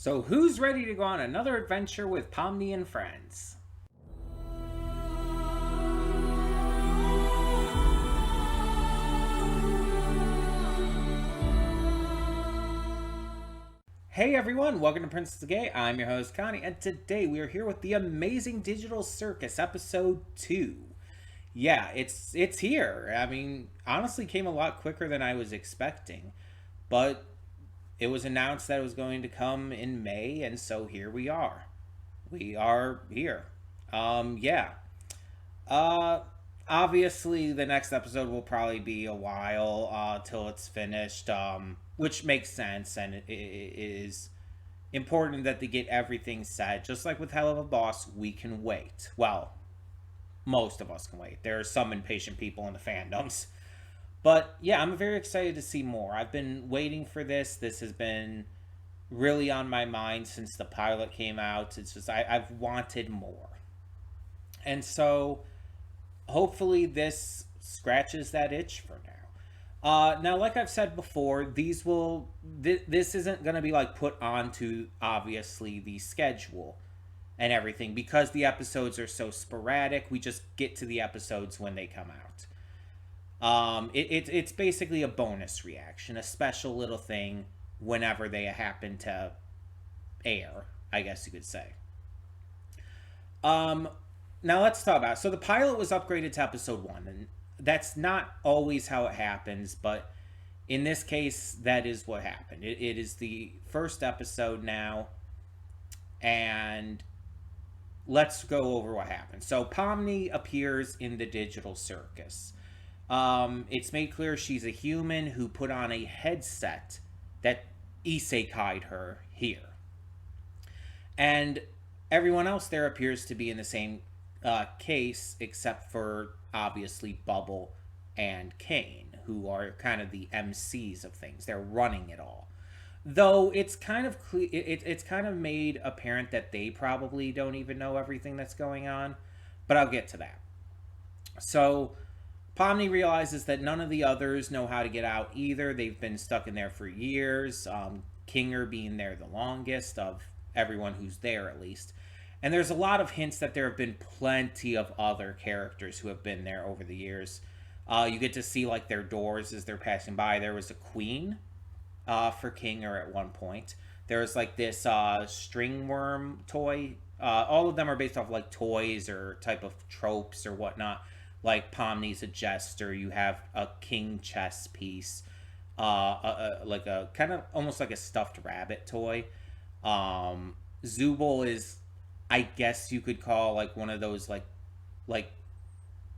So who's ready to go on another adventure with Pomni and friends? Hey everyone, welcome to Princess Gay. I'm your host Connie, and today we are here with the amazing digital circus episode 2. Yeah, it's here. I mean, honestly came a lot quicker than I was expecting, but it was announced that it was going to come in May, and so here we are. We are here. Yeah. Uh, Obviously, the next episode will probably be a while till it's finished, which makes sense, and it is important that they get everything set. Just like with Hell of a Boss, we can wait. Well, most of us can wait. There are some impatient people in the fandoms. But yeah, I'm very excited to see more. I've been waiting for this. This has been really on my mind since the pilot came out. It's just I've wanted more. And so hopefully this scratches that itch for now. Now, like I've said before, this isn't going to be like put onto obviously the schedule and everything because the episodes are so sporadic. We just get to the episodes when they come out. It's basically a bonus reaction, a special little thing whenever they happen to air, I guess you could say. Um, Now let's talk about it. So the pilot was upgraded to episode 1, and that's not always how it happens, but in this case, that is what happened. It is the first episode now, and let's go over what happened. So Pomni appears in the digital circus. It's made clear she's a human who put on a headset that isekai'd her here. And everyone else there appears to be in the same case, except for obviously Bubble and Caine, who are kind of the MCs of things. They're running it all. Though it's kind of it's kind of made apparent that they probably don't even know everything that's going on, but I'll get to that. So Pomni realizes that none of the others know how to get out either. They've been stuck in there for years. Kinger being there the longest of everyone who's there, at least. And there's a lot of hints that there have been plenty of other characters who have been there over the years. You get to see like their doors as they're passing by. There was a queen for Kinger at one point. There was like this string worm toy. All of them are based off like toys or type of tropes or whatnot. Like Pomni's a jester. You have a king chess piece. Like a kind of almost like a stuffed rabbit toy. Zubul is, I guess you could call like one of those like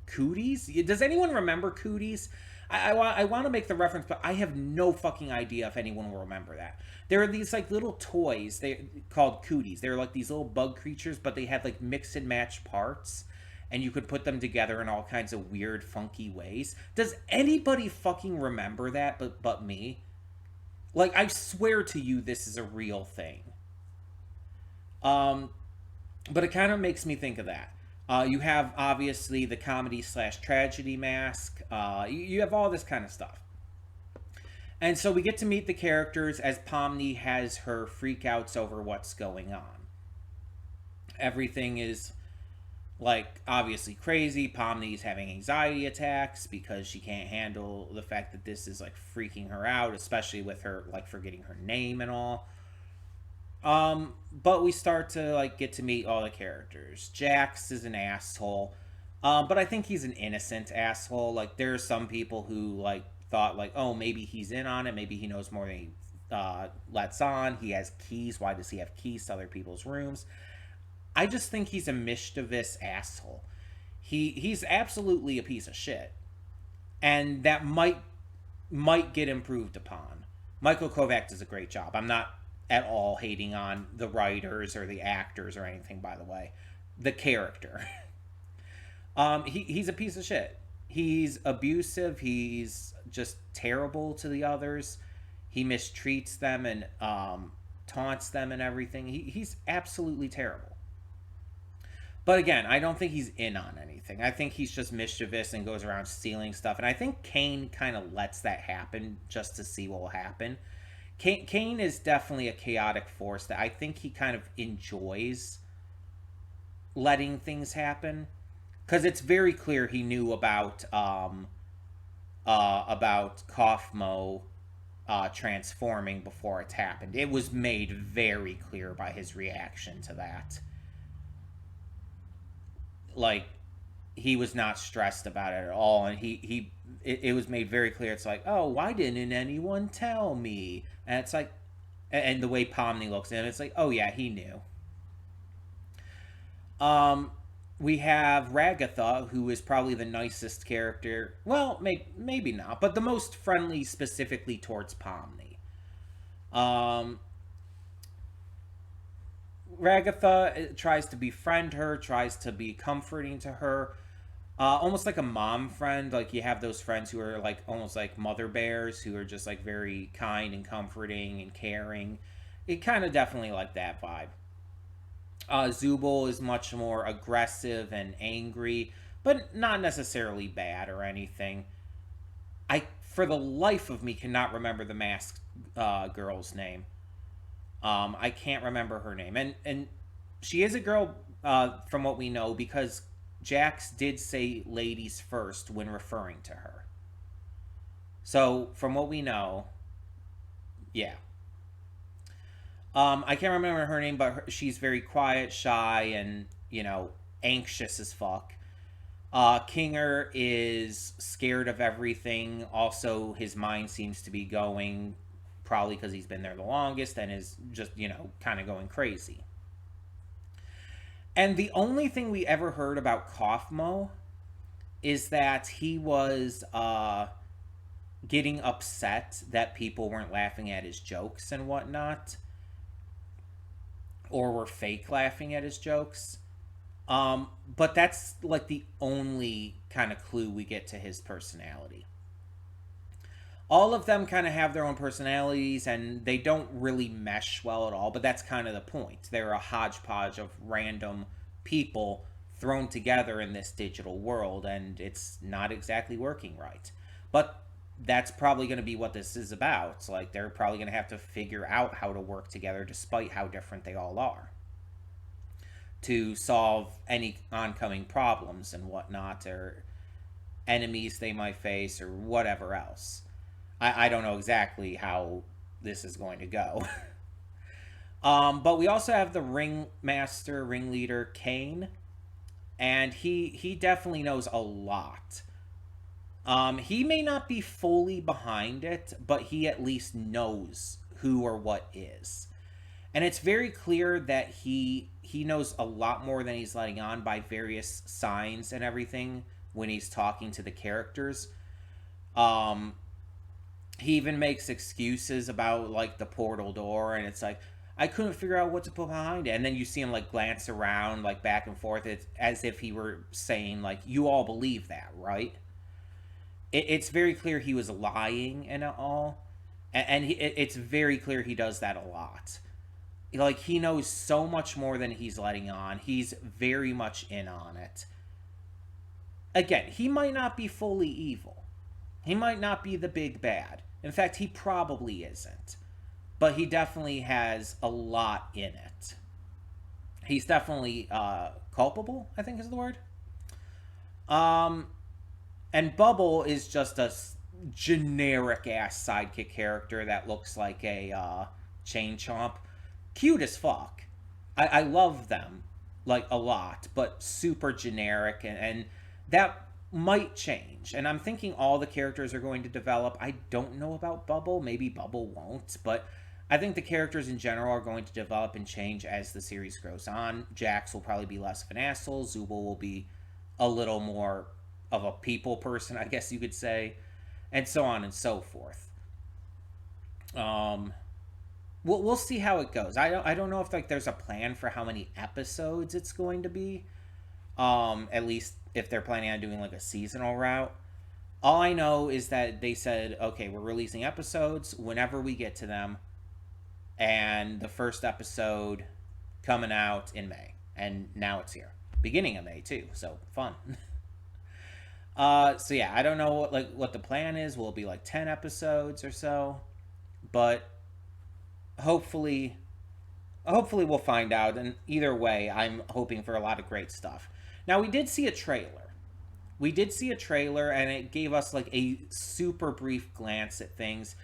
cooties. Does anyone remember cooties? I want to make the reference, but I have no fucking idea if anyone will remember that. There are these like little toys they called cooties. They're like these little bug creatures, but they had like mix and match parts, and you could put them together in all kinds of weird, funky ways. Does anybody fucking remember that? But me. Like I swear to you, this is a real thing. But it kind of makes me think of that. You have obviously the comedy slash tragedy mask. You have all this kind of stuff. And so we get to meet the characters as Pomni has her freakouts over what's going on. Everything is like obviously crazy. Pomni's having anxiety attacks because she can't handle the fact that this is like freaking her out, especially with her like forgetting her name and all. But we start to like get to meet all the characters. Jax is an asshole, but I think he's an innocent asshole. Like there are some people who like thought like, oh, maybe he's in on it. Maybe he knows more than he lets on. He has keys. Why does he have keys to other people's rooms? I just think he's a mischievous asshole. He's absolutely a piece of shit, and that might get improved upon. Michael Kovac does a great job. I'm not at all hating on the writers or the actors or anything, by the way. The character. He's a piece of shit. He's abusive. He's just terrible to the others. He mistreats them and taunts them and everything. He's absolutely terrible. But again, I don't think he's in on anything. I think he's just mischievous and goes around stealing stuff. And I think Caine kind of lets that happen just to see what will happen. Caine is definitely a chaotic force that I think he kind of enjoys letting things happen, because it's very clear he knew about Kaufmo transforming before it's happened. It was made very clear by his reaction to that. Like, he was not stressed about it at all, and it was made very clear. It's like, oh, why didn't anyone tell me? And it's like, and the way Pomni looks at him, it's like, oh yeah, he knew. Um, we have Ragatha, who is probably the nicest character. Well, maybe not, but the most friendly specifically towards Pomni. Um, Ragatha tries to befriend her, tries to be comforting to her, almost like a mom friend. Like, you have those friends who are like almost like mother bears, who are just like very kind and comforting and caring. It kind of definitely like that vibe. Zubul is much more aggressive and angry, but not necessarily bad or anything. I, for the life of me, cannot remember the masked girl's name. I can't remember her name, and she is a girl, from what we know, because Jax did say ladies first when referring to her. So from what we know, yeah. I can't remember her name, but she's very quiet, shy, and anxious as fuck. Kinger is scared of everything. Also, his mind seems to be going, probably because he's been there the longest, and is just, kind of going crazy. And the only thing we ever heard about Kaufmo is that he was getting upset that people weren't laughing at his jokes and whatnot, or were fake laughing at his jokes. But that's like the only kind of clue we get to his personality. All of them kind of have their own personalities, and they don't really mesh well at all, but that's kind of the point. They're a hodgepodge of random people thrown together in this digital world, and it's not exactly working right. But that's probably going to be what this is about. Like, they're probably going to have to figure out how to work together despite how different they all are, to solve any oncoming problems and whatnot, or enemies they might face, or whatever else. I don't know exactly how this is going to go. But we also have the ringleader, Caine, and he definitely knows a lot. He may not be fully behind it, but he at least knows who or what is. And it's very clear that he knows a lot more than he's letting on by various signs and everything when he's talking to the characters. He even makes excuses about like the portal door, and it's like, I couldn't figure out what to put behind it. And then you see him like glance around, like back and forth. It's as if he were saying, like, you all believe that, right? It's very clear he was lying and all. And it's very clear he does that a lot. Like, he knows so much more than he's letting on. He's very much in on it. Again, he might not be fully evil. He might not be the big bad. In fact, he probably isn't. But he definitely has a lot in it. He's definitely culpable, I think is the word. And Bubble is just a generic ass sidekick character that looks like a chain chomp. Cute as fuck. I love them, like, a lot, but super generic, and that might change. And I'm thinking all the characters are going to develop. I don't know about Bubble. Maybe Bubble won't, but I think the characters in general are going to develop and change as the series goes on. Jax will probably be less of an asshole. Zubul will be a little more of a people person, I guess you could say, and so on and so forth. We'll see how it goes. I don't know if like there's a plan for how many episodes it's going to be. At least if they're planning on doing like a seasonal route. All I know is that they said, okay, we're releasing episodes whenever we get to them, and the first episode coming out in May, and now it's here, beginning of May too. So fun. So yeah, I don't know what the plan is. Will it be like 10 episodes or so? But hopefully, we'll find out. And either way, I'm hoping for a lot of great stuff. Now, we did see a trailer. And it gave us like a super brief glance at things.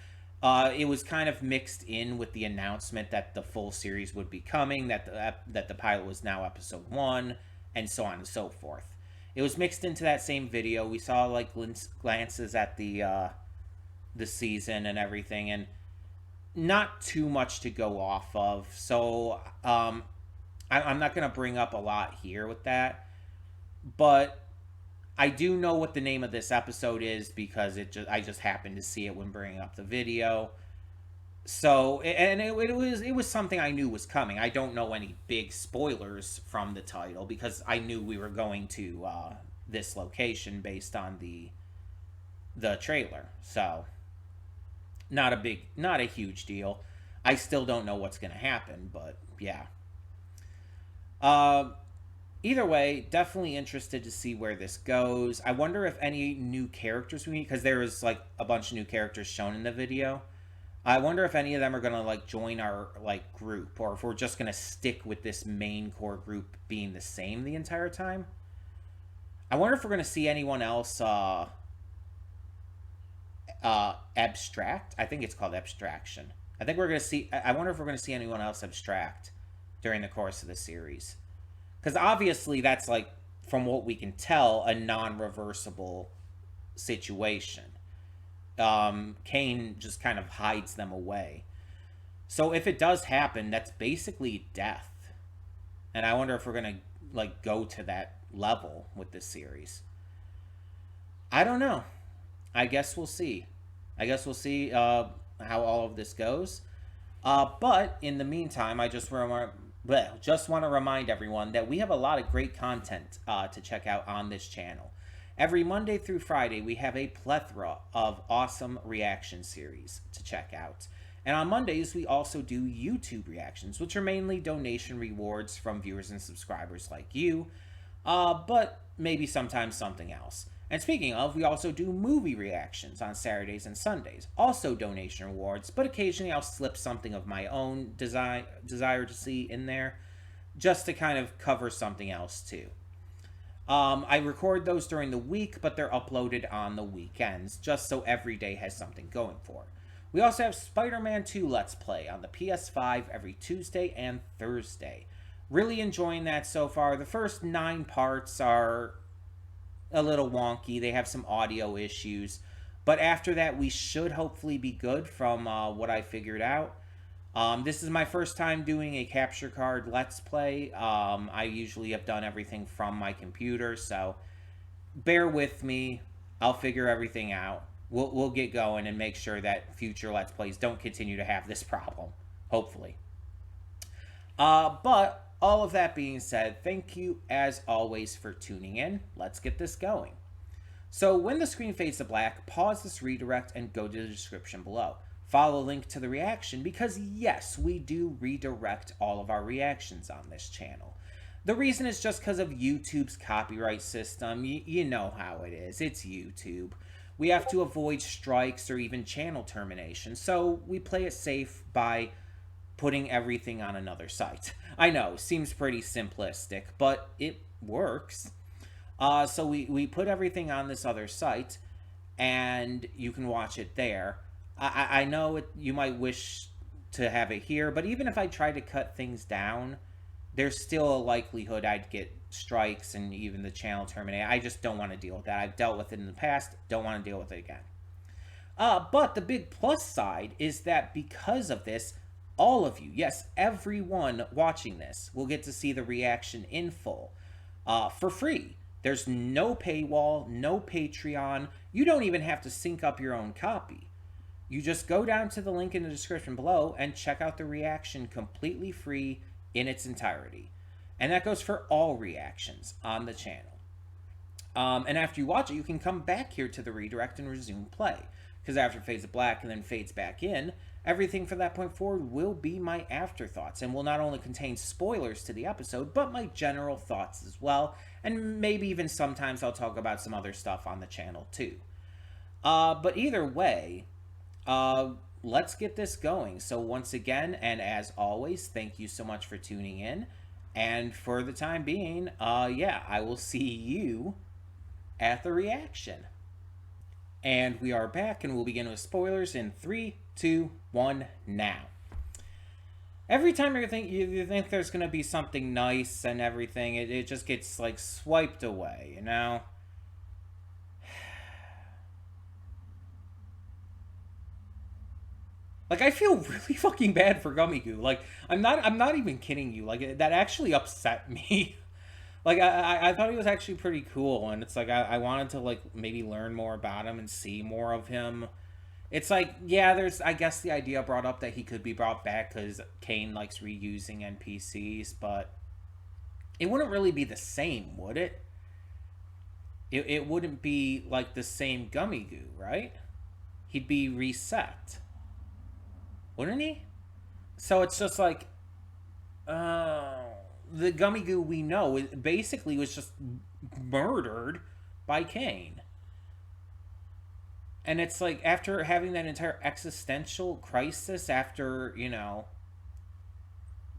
It was kind of mixed in with the announcement that the full series would be coming, that the pilot was now episode 1, and so on and so forth. It was mixed into that same video. We saw like glances at the season and everything, and not too much to go off of. So I'm not going to bring up a lot here with that, but I do know what the name of this episode is because I just happened to see it when bringing up the video. So, and it was something I knew was coming. I don't know any big spoilers from the title because I knew we were going to this location based on the trailer. So, not a huge deal. I still don't know what's going to happen, but yeah. Either way, definitely interested to see where this goes. I wonder if any new characters we meet, because there was like a bunch of new characters shown in the video. I wonder if any of them are gonna like join our like group, or if we're just gonna stick with this main core group being the same the entire time. I wonder if we're gonna see anyone else. Abstract. I think it's called abstraction. I think we're gonna see. I wonder if we're gonna see anyone else abstract during the course of the series. Because obviously that's like, from what we can tell, a non-reversible situation. Caine just kind of hides them away. So if it does happen, that's basically death. And I wonder if we're gonna like go to that level with this series. I don't know. I guess we'll see. How all of this goes. But in the meantime, I just want to remind everyone that we have a lot of great content to check out on this channel. Every Monday through Friday, we have a plethora of awesome reaction series to check out. And on Mondays, we also do YouTube reactions, which are mainly donation rewards from viewers and subscribers like you, but maybe sometimes something else. And speaking of, we also do movie reactions on Saturdays and Sundays, also donation rewards, but occasionally I'll slip something of my own desire to see in there, just to kind of cover something else too. I record those during the week, but they're uploaded on the weekends, just so every day has something going for it. We also have Spider-Man 2 Let's Play on the PS5 every Tuesday and Thursday. Really enjoying that so far. The first 9 parts are a little wonky. They have some audio issues. But after that, we should hopefully be good from what I figured out. This is my first time doing a capture card Let's Play. I usually have done everything from my computer, so bear with me. I'll figure everything out. We'll get going and make sure that future Let's Plays don't continue to have this problem. Hopefully. But all of that being said, thank you as always for tuning in. Let's get this going. So when the screen fades to black, pause this redirect and go to the description below. Follow the link to the reaction because yes, we do redirect all of our reactions on this channel. The reason is just because of YouTube's copyright system. You know how it is. It's YouTube. We have to avoid strikes or even channel termination, so we play it safe by putting everything on another site. I know, seems pretty simplistic, but it works. So we put everything on this other site, and you can watch it there. I know you might wish to have it here, but even if I try to cut things down, there's still a likelihood I'd get strikes and even the channel terminated. I just don't want to deal with that. I've dealt with it in the past. Don't want to deal with it again. But the big plus side is that because of this, all of you, yes, everyone watching this will get to see the reaction in full for free. There's no paywall, no Patreon. You don't even have to sync up your own copy. You just go down to the link in the description below and check out the reaction completely free in its entirety. And that goes for all reactions on the channel. And after you watch it, you can come back here to the redirect and resume play. Because after it fades to black and then fades back in, everything from that point forward will be my afterthoughts and will not only contain spoilers to the episode, but my general thoughts as well. And maybe even sometimes I'll talk about some other stuff on the channel too. But either way, let's get this going. So once again, and as always, thank you so much for tuning in. And for the time being, yeah, I will see you at the reaction. And we are back, and we'll begin with spoilers in 3, 2, 1, now. Every time you think there's gonna be something nice and everything, it just gets like swiped away, you know? Like, I feel really fucking bad for Gumigoo. Like, I'm not even kidding you. Like, that actually upset me. Like, I thought he was actually pretty cool, and it's like I wanted to like maybe learn more about him and see more of him. It's like, yeah, there's, I guess, the idea brought up that he could be brought back because Caine likes reusing NPCs, but it wouldn't really be the same, would it? It wouldn't be like the same Gumigoo, right? He'd be reset, wouldn't he? So it's just like, the Gumigoo we know basically was just murdered by Caine. And it's like, after having that entire existential crisis, after, you know,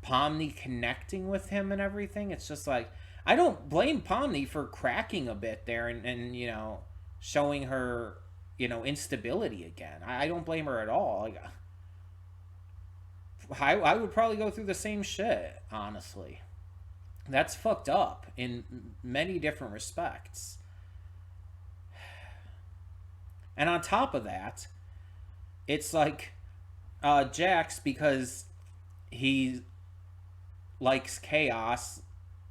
Pomni connecting with him and everything, it's just like, I don't blame Pomni for cracking a bit there and you know, showing her, you know, instability again. I don't blame her at all. Like, I would probably go through the same shit, honestly. That's fucked up in many different respects. And on top of that, it's like, Jax, because he likes chaos,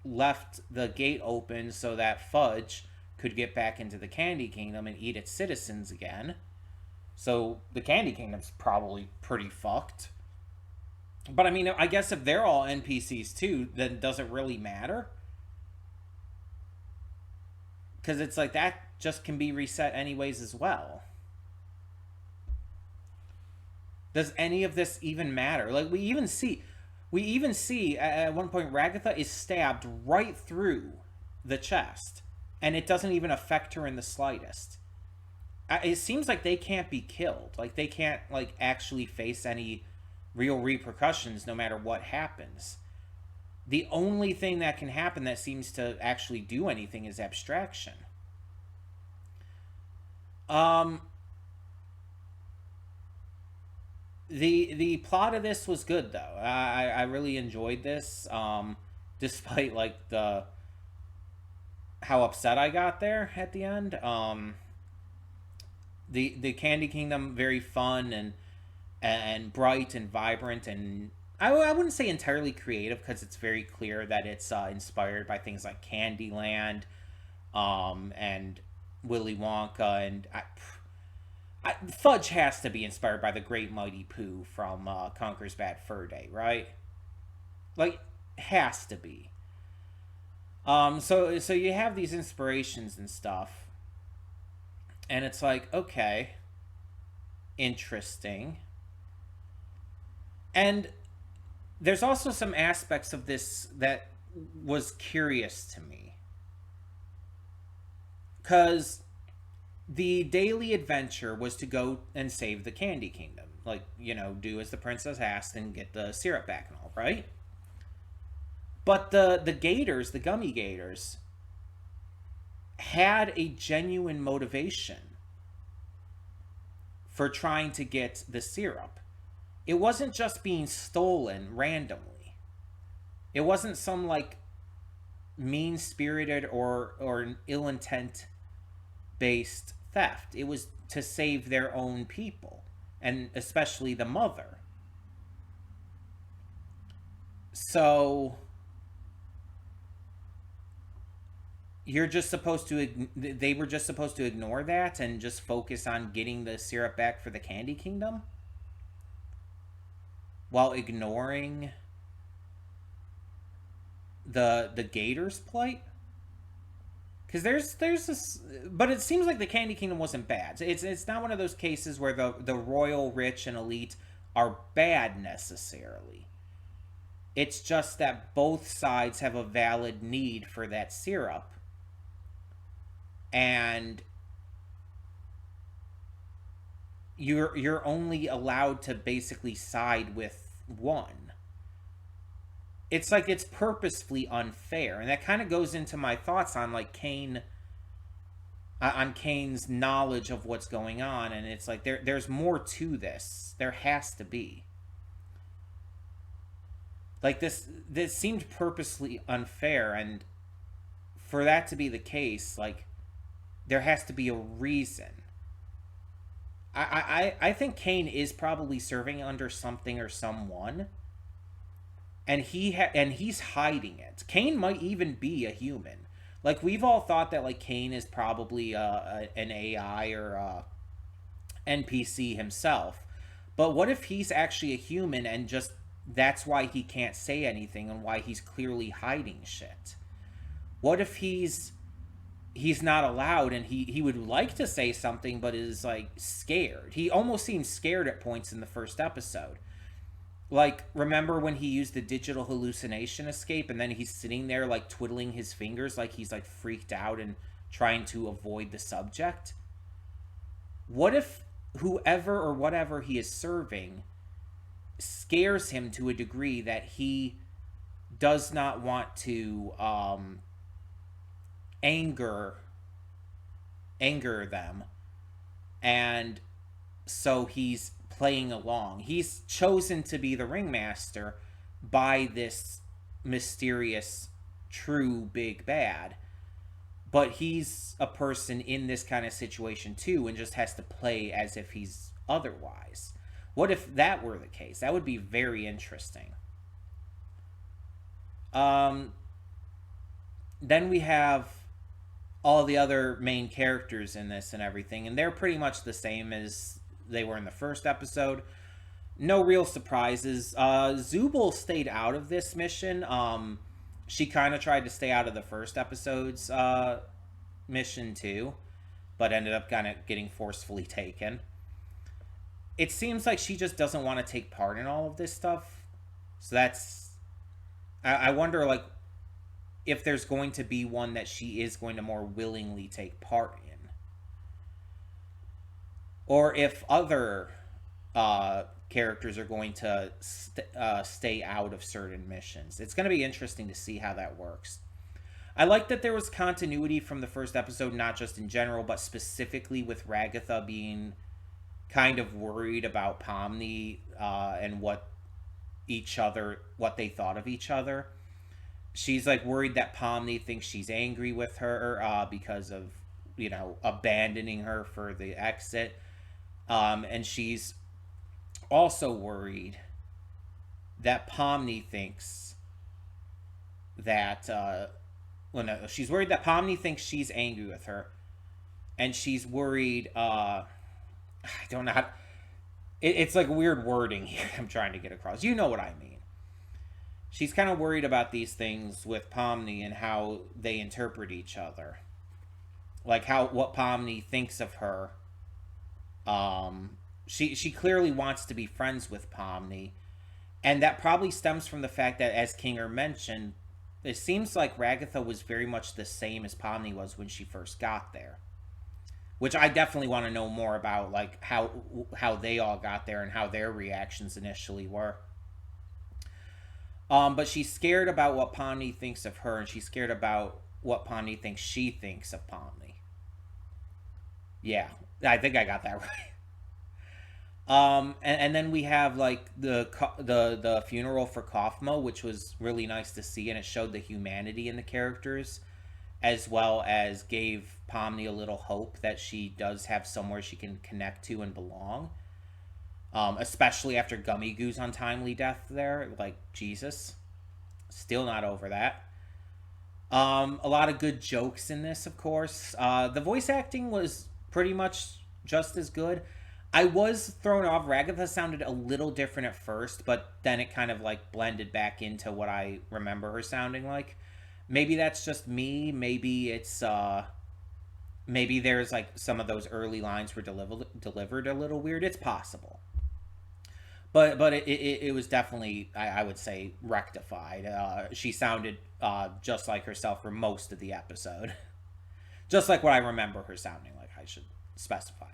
left the gate open so that Fudge could get back into the Candy Kingdom and eat its citizens again. So the Candy Kingdom's probably pretty fucked. But I mean, I guess if they're all NPCs too, then does it really matter? Because it's like, that just can be reset anyways as well. Does any of this even matter? Like, we even see at one point Ragatha is stabbed right through the chest, and it doesn't even affect her in the slightest. It seems like they can't be killed. Like, they can't like actually face any real repercussions no matter what happens. The only thing that can happen that seems to actually do anything is abstraction. The plot of this was good though. I really enjoyed this. Despite like how upset I got there at the end. The Candy Kingdom, very fun and bright and vibrant, and I wouldn't say entirely creative, because it's very clear that it's inspired by things like Candyland, and Willy Wonka, and Fudge has to be inspired by the Great Mighty Pooh from Conker's Bad Fur Day, right? Like, has to be. So you have these inspirations and stuff, and it's like, okay, interesting. And there's also some aspects of this that was curious to me, because the daily adventure was to go and save the Candy Kingdom. Like, you know, do as the princess asked and get the syrup back and all, right? But the Gators, the Gummy Gators, had a genuine motivation for trying to get the syrup. It wasn't just being stolen randomly. It wasn't some, like, mean-spirited or ill-intent based theft. It was to save their own people, and especially the mother. So you're just supposed to, they were just supposed to ignore that and just focus on getting the syrup back for the Candy Kingdom, while ignoring the Gators' plight? Because there's this, but it seems like the Candy Kingdom wasn't bad. It's not one of those cases where the royal, rich, and elite are bad necessarily. It's just that both sides have a valid need for that syrup, and you're only allowed to basically side with one. It's like it's purposefully unfair, and that kind of goes into my thoughts on like Caine, on Caine's knowledge of what's going on, and it's like there's more to this. There has to be. Like this seemed purposely unfair, and for that to be the case, like there has to be a reason. I think Caine is probably serving under something or someone, and he's hiding it. Caine might even be a human. Like we've all thought that like Caine is probably an AI or a NPC himself, but what if he's actually a human and just that's why he can't say anything and why he's clearly hiding shit? What if he's not allowed and he would like to say something but is like scared? He almost seems scared at points in the first episode. Like, remember when he used the digital hallucination escape and then he's sitting there like twiddling his fingers like he's like freaked out and trying to avoid the subject? What if whoever or whatever he is serving scares him to a degree that he does not want to anger them, and so he's playing along. He's chosen to be the ringmaster by this mysterious true big bad, but he's a person in this kind of situation too and just has to play as if he's otherwise. What if that were the case? That would be very interesting. Then we have all the other main characters in this and everything, and they're pretty much the same as they were in the first episode. No real surprises. Zubul stayed out of this mission. She kind of tried to stay out of the first episode's mission too, but ended up kind of getting forcefully taken. It seems like she just doesn't want to take part in all of this stuff. So that's... I wonder, like, if there's going to be one that she is going to more willingly take part in. Or if other characters are going to stay out of certain missions. It's going to be interesting to see how that works. I like that there was continuity from the first episode, not just in general, but specifically with Ragatha being kind of worried about Pomni and what they thought of each other. She's like worried that Pomni thinks she's angry with her because of, abandoning her for the exit. And she's also worried that Pomni thinks that she's worried that Pomni thinks she's angry with her, and she's worried I don't know how... It's like weird wording here I'm trying to get across. You know what I mean. She's kind of worried about these things with Pomni and how they interpret each other. Like what Pomni thinks of her. She clearly wants to be friends with Pomni. And that probably stems from the fact that, as Kinger mentioned, it seems like Ragatha was very much the same as Pomni was when she first got there. Which I definitely want to know more about, like how they all got there and how their reactions initially were. But she's scared about what Pomni thinks of her, and she's scared about what Pomni thinks she thinks of Pomni. Yeah, I think I got that right. And then we have like the funeral for Kaufmo, which was really nice to see, and it showed the humanity in the characters, as well as gave Pomni a little hope that she does have somewhere she can connect to and belong. Especially after Gumigoo's untimely death there. Like, Jesus. Still not over that. A lot of good jokes in this, of course. The voice acting was pretty much just as good. I was thrown off. Ragatha sounded a little different at first, but then it kind of like blended back into what I remember her sounding like. Maybe that's just me. Maybe it's maybe there's like some of those early lines were delivered a little weird. It's possible, but it was definitely, I would say, rectified. She sounded just like herself for most of the episode, just like what I remember her sounding like. I should specify.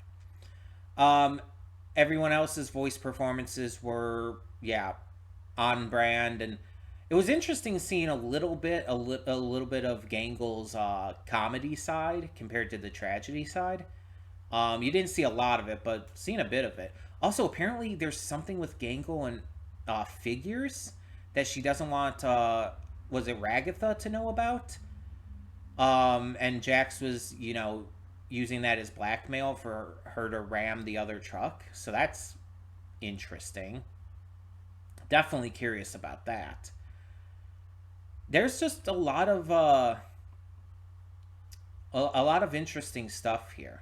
everyone else's voice performances were, yeah, on brand. And it was interesting seeing a little bit of Gangle's comedy side compared to the tragedy side. You didn't see a lot of it, but seeing a bit of it. Also, apparently, there's something with Gangle and figures that she doesn't want, was it Ragatha to know about? And Jax was, using that as blackmail for her to ram the other truck. So that's interesting. Definitely curious about that. There's just a lot of interesting stuff here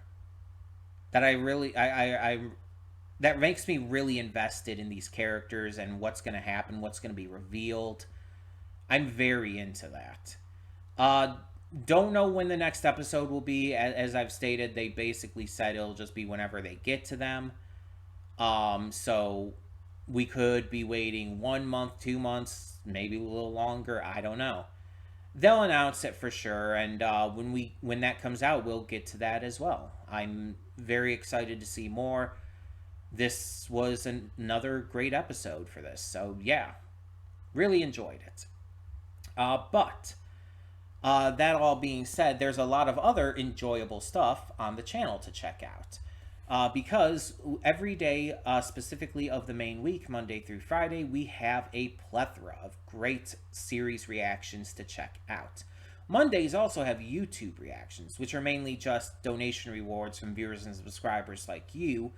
that I really I that makes me really invested in these characters and what's going to happen, what's going to be revealed. I'm very into that. Uh, don't know when the next episode will be. As I've stated, they basically said it'll just be whenever they get to them. So we could be waiting 1 month, 2 months, maybe a little longer. I don't know. They'll announce it for sure, and when that comes out, we'll get to that as well. I'm very excited to see more. This was another great episode for this, so yeah, really enjoyed it. But that all being said, there's a lot of other enjoyable stuff on the channel to check out. Because every day, specifically of the main week, Monday through Friday, we have a plethora of great series reactions to check out. Mondays also have YouTube reactions, which are mainly just donation rewards from viewers and subscribers like you,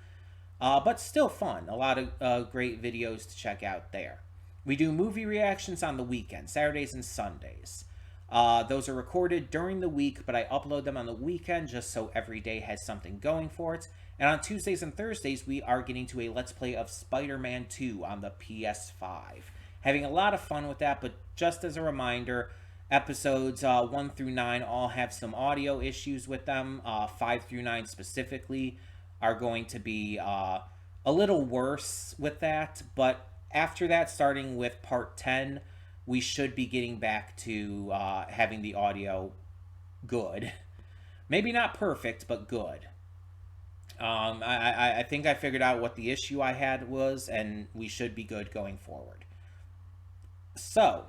but still fun. A lot of great videos to check out there. We do movie reactions on the weekend, Saturdays and Sundays. Those are recorded during the week, but I upload them on the weekend just so every day has something going for it. And on Tuesdays and Thursdays, we are getting to a Let's Play of Spider-Man 2 on the PS5. Having a lot of fun with that, but just as a reminder, episodes 1 through 9 all have some audio issues with them. 5 through 9 specifically are going to be a little worse with that, but after that, starting with part 10, we should be getting back to having the audio good. Maybe not perfect, but good. I think I figured out what the issue I had was, and we should be good going forward. So,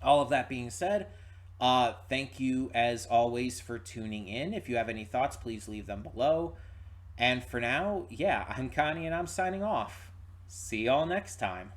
all of that being said, thank you as always for tuning in. If you have any thoughts, please leave them below. And for now, yeah, I'm Connie and I'm signing off. See y'all next time.